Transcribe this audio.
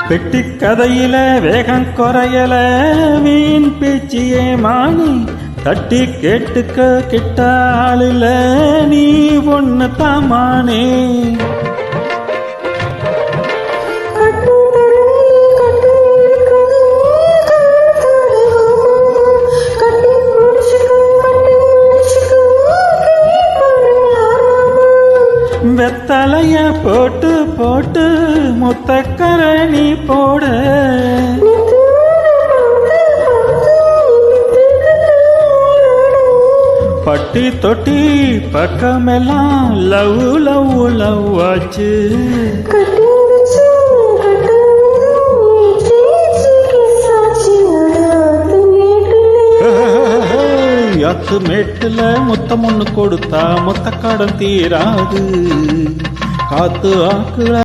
பெட்டி கதையில வேகம் குறையல வீண் பேச்சியே மானி தட்டி கேட்டுக்க கிட்ட ஆளுல நீ ஒன்னு தாமானே வெத்தலைய போட்டு போட்டு முத்தக்கரணி போட பட்டி தொட்டி பக்கமெல்லாம் லவ் லவ் லவ் ஆச்சு அத்து மேட்டுல முத்தம் ஒண்ணு கொடுத்தா முத்த கடன் தீராது காத்து ஆக்குல